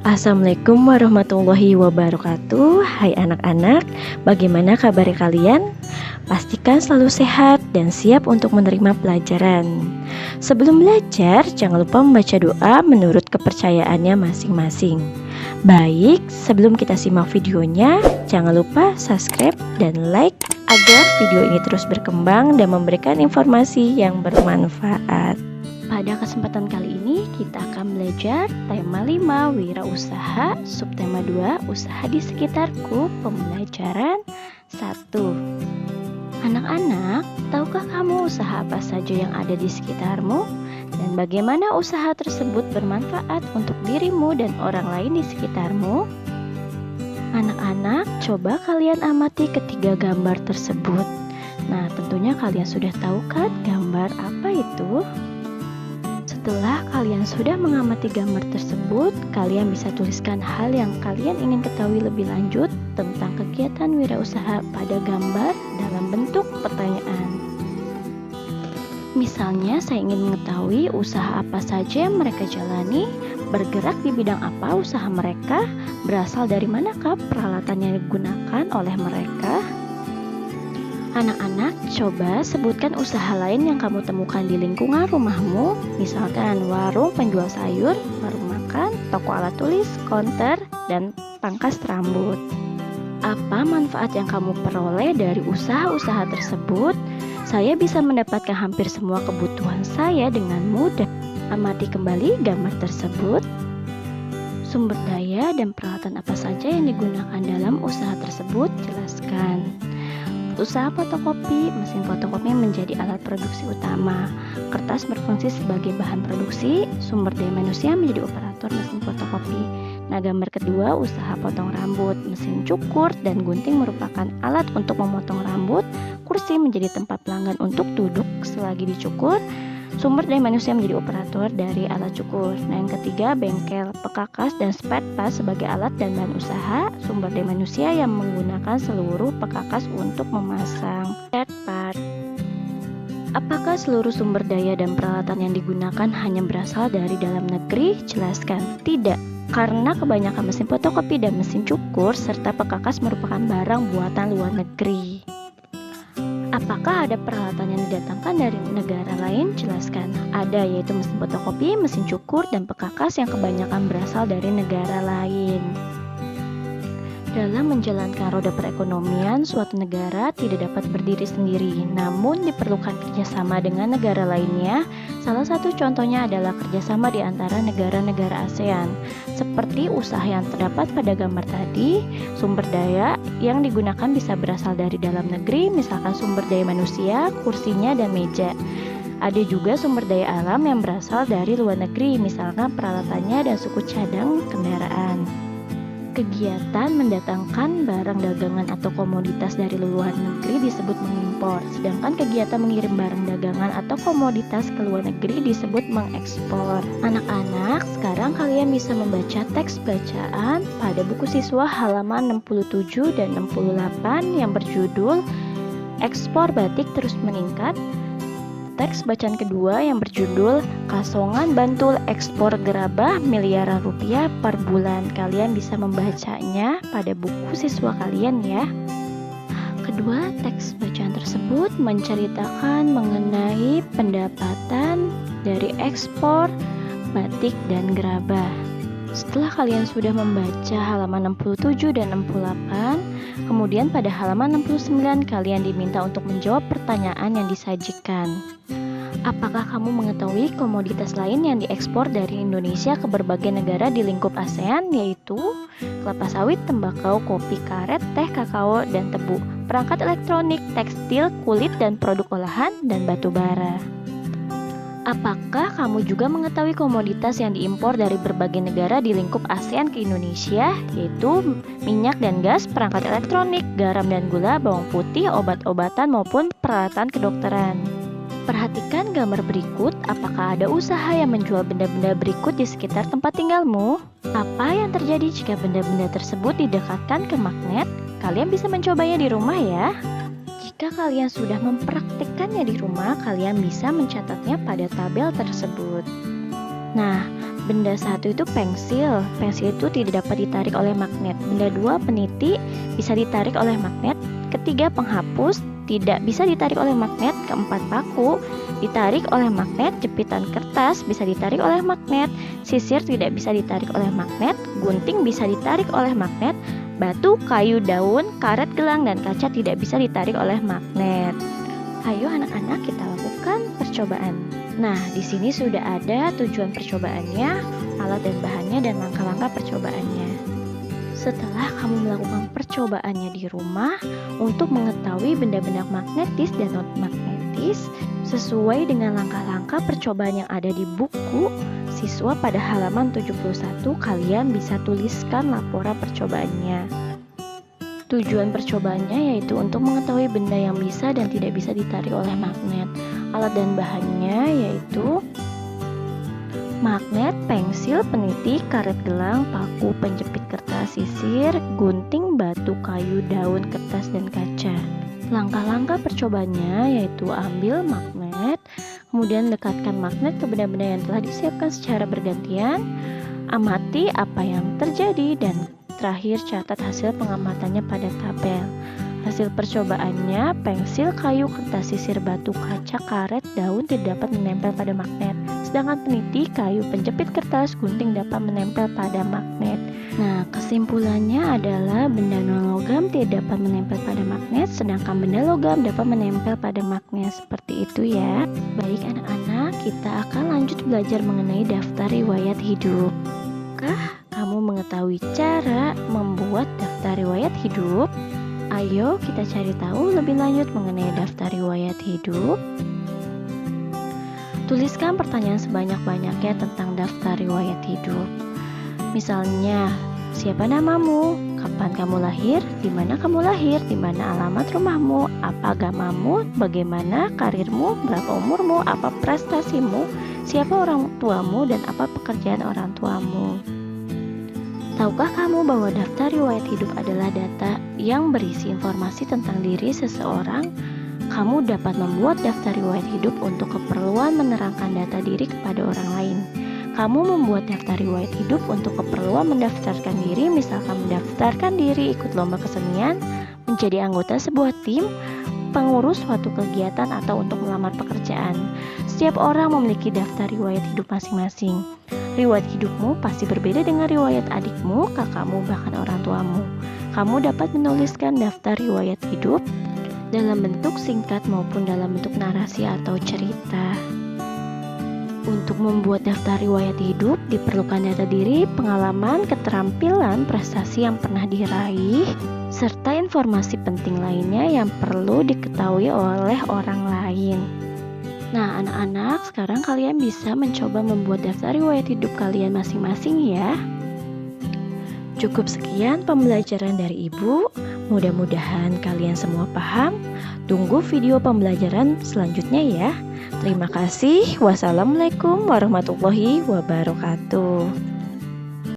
Assalamualaikum warahmatullahi wabarakatuh. Hai anak-anak, bagaimana kabar kalian? Pastikan selalu sehat dan siap untuk menerima pelajaran. Sebelum belajar, jangan lupa membaca doa menurut kepercayaannya masing-masing. Baik, sebelum kita simak videonya, jangan lupa subscribe dan like agar video ini terus berkembang dan memberikan informasi yang bermanfaat. Pada kesempatan kali ini kita akan belajar tema 5 wirausaha, subtema 2 usaha di sekitarku, pembelajaran 1. Anak-anak, tahukah kamu usaha apa saja yang ada di sekitarmu? Dan bagaimana usaha tersebut bermanfaat untuk dirimu dan orang lain di sekitarmu? Anak-anak, coba kalian amati ketiga gambar tersebut. Nah, tentunya kalian sudah tahu kan gambar apa itu? Setelah kalian sudah mengamati gambar tersebut, kalian bisa tuliskan hal yang kalian ingin ketahui lebih lanjut tentang kegiatan wirausaha pada gambar dalam bentuk pertanyaan. Misalnya, saya ingin mengetahui usaha apa saja yang mereka jalani, bergerak di bidang apa usaha mereka, berasal dari manakah peralatan yang digunakan oleh mereka. Anak-anak, coba sebutkan usaha lain yang kamu temukan di lingkungan rumahmu, misalkan warung penjual sayur, warung makan, toko alat tulis, konter, dan pangkas rambut. Apa manfaat yang kamu peroleh dari usaha-usaha tersebut? Saya bisa mendapatkan hampir semua kebutuhan saya dengan mudah. Amati kembali gambar tersebut. Sumber daya dan peralatan apa saja yang digunakan dalam usaha tersebut? Jelaskan. Usaha fotokopi, mesin fotokopi menjadi alat produksi utama. Kertas berfungsi sebagai bahan produksi, sumber daya manusia menjadi operator mesin fotokopi. Nah, gambar kedua, usaha potong rambut, mesin cukur dan gunting merupakan alat untuk memotong rambut, kursi menjadi tempat pelanggan untuk duduk selagi dicukur. Sumber daya manusia menjadi operator dari alat cukur. Nah, yang ketiga, bengkel, pekakas, dan spare part sebagai alat dan bahan usaha. Sumber daya manusia yang menggunakan seluruh pekakas untuk memasang spare part. Apakah seluruh sumber daya dan peralatan yang digunakan hanya berasal dari dalam negeri? Jelaskan. Tidak, karena kebanyakan mesin fotokopi dan mesin cukur serta pekakas merupakan barang buatan luar negeri. Apakah ada peralatan yang didatangkan dari negara lain? Jelaskan. Ada, yaitu mesin fotokopi, mesin cukur, dan pekakas yang kebanyakan berasal dari negara lain. Dalam menjalankan roda perekonomian, suatu negara tidak dapat berdiri sendiri, namun diperlukan kerjasama dengan negara lainnya. Salah satu contohnya adalah kerjasama di antara negara-negara ASEAN. Seperti usaha yang terdapat pada gambar tadi, sumber daya yang digunakan bisa berasal dari dalam negeri, misalkan sumber daya manusia, kursinya, dan meja. Ada juga sumber daya alam yang berasal dari luar negeri, misalkan peralatannya dan suku cadang kendaraan. Kegiatan mendatangkan barang dagangan atau komoditas dari luar negeri disebut mengimpor, sedangkan kegiatan mengirim barang dagangan atau komoditas ke luar negeri disebut mengekspor. Anak-anak, sekarang kalian bisa membaca teks bacaan pada buku siswa halaman 67 dan 68 yang berjudul Ekspor Batik Terus Meningkat. Teks bacaan kedua yang berjudul Kasongan Bantul Ekspor Gerabah Miliaran Rupiah per Bulan. Kalian bisa membacanya pada buku siswa kalian ya. Kedua teks bacaan tersebut menceritakan mengenai pendapatan dari ekspor batik dan gerabah. Setelah kalian sudah membaca halaman 67 dan 68, kemudian pada halaman 69 kalian diminta untuk menjawab pertanyaan yang disajikan. Apakah kamu mengetahui komoditas lain yang diekspor dari Indonesia ke berbagai negara di lingkup ASEAN, yaitu kelapa sawit, tembakau, kopi, karet, teh, kakao, dan tebu, perangkat elektronik, tekstil, kulit dan produk olahan, dan batu bara. Apakah kamu juga mengetahui komoditas yang diimpor dari berbagai negara di lingkup ASEAN ke Indonesia, yaitu minyak dan gas, perangkat elektronik, garam dan gula, bawang putih, obat-obatan maupun peralatan kedokteran? Perhatikan gambar berikut, apakah ada usaha yang menjual benda-benda berikut di sekitar tempat tinggalmu? Apa yang terjadi jika benda-benda tersebut didekatkan ke magnet? Kalian bisa mencobanya di rumah ya. Jika kalian sudah mempraktikkannya di rumah, kalian bisa mencatatnya pada tabel tersebut. Nah, Benda 1 itu pensil. Pensil itu tidak dapat ditarik oleh magnet. Benda 2 peniti, bisa ditarik oleh magnet. Ketiga penghapus, tidak bisa ditarik oleh magnet. Keempat paku, ditarik oleh magnet. Jepitan kertas bisa ditarik oleh magnet. Sisir tidak bisa ditarik oleh magnet. Gunting bisa ditarik oleh magnet. Batu, kayu, daun, karet, gelang, dan kaca tidak bisa ditarik oleh magnet. Ayo anak-anak, kita lakukan percobaan. Nah, di sini sudah ada tujuan percobaannya, alat dan bahannya, dan langkah-langkah percobaannya. Setelah kamu melakukan percobaannya di rumah untuk mengetahui benda-benda magnetis dan non-magnetis sesuai dengan langkah-langkah percobaan yang ada di buku siswa pada halaman 71, kalian bisa tuliskan laporan percobaannya. Tujuan percobaannya yaitu untuk mengetahui benda yang bisa dan tidak bisa ditarik oleh magnet. Alat dan bahannya yaitu magnet, pensil, peniti, karet gelang, paku, penjepit kertas, sisir, gunting, batu, kayu, daun, kertas, dan kaca. Langkah-langkah percobaannya yaitu ambil magnet, kemudian dekatkan magnet ke benda-benda yang telah disiapkan secara bergantian, amati apa yang terjadi, dan terakhir catat hasil pengamatannya pada tabel. Hasil percobaannya, pensil, kayu, kertas, sisir, batu, kaca, karet, daun tidak dapat menempel pada magnet. Sedangkan peniti, kayu, penjepit kertas, gunting dapat menempel pada magnet. Nah, kesimpulannya adalah benda non-logam tidak dapat menempel pada magnet, sedangkan benda logam dapat menempel pada magnet. Seperti itu ya. Baik anak-anak, kita akan lanjut belajar mengenai daftar riwayat hidup. Kamu mengetahui cara membuat daftar riwayat hidup? Ayo kita cari tahu lebih lanjut mengenai daftar riwayat hidup. Tuliskan pertanyaan sebanyak-banyaknya tentang daftar riwayat hidup. Misalnya, siapa namamu? Kapan kamu lahir? Di mana kamu lahir? Di mana alamat rumahmu? Apa agamamu? Bagaimana karirmu? Berapa umurmu? Apa prestasimu? Siapa orang tuamu dan apa pekerjaan orang tuamu? Tahukah kamu bahwa daftar riwayat hidup adalah data yang berisi informasi tentang diri seseorang? Kamu dapat membuat daftar riwayat hidup untuk keperluan menerangkan data diri kepada orang lain. Kamu membuat daftar riwayat hidup untuk keperluan mendaftarkan diri, misalkan mendaftarkan diri ikut lomba kesenian, menjadi anggota sebuah tim, pengurus suatu kegiatan, atau untuk melamar pekerjaan. Setiap orang memiliki daftar riwayat hidup masing-masing. Riwayat hidupmu pasti berbeda dengan riwayat adikmu, kakakmu, bahkan orang tuamu. Kamu dapat menuliskan daftar riwayat hidup dalam bentuk singkat maupun dalam bentuk narasi atau cerita. Untuk membuat daftar riwayat hidup diperlukan data diri, pengalaman, keterampilan, prestasi yang pernah diraih, serta informasi penting lainnya yang perlu diketahui oleh orang lain. Nah anak-anak, sekarang kalian bisa mencoba membuat daftar riwayat hidup kalian masing-masing ya. Cukup sekian pembelajaran dari Ibu. Mudah-mudahan kalian semua paham. Tunggu video pembelajaran selanjutnya ya. Terima kasih. Wassalamualaikum warahmatullahi wabarakatuh.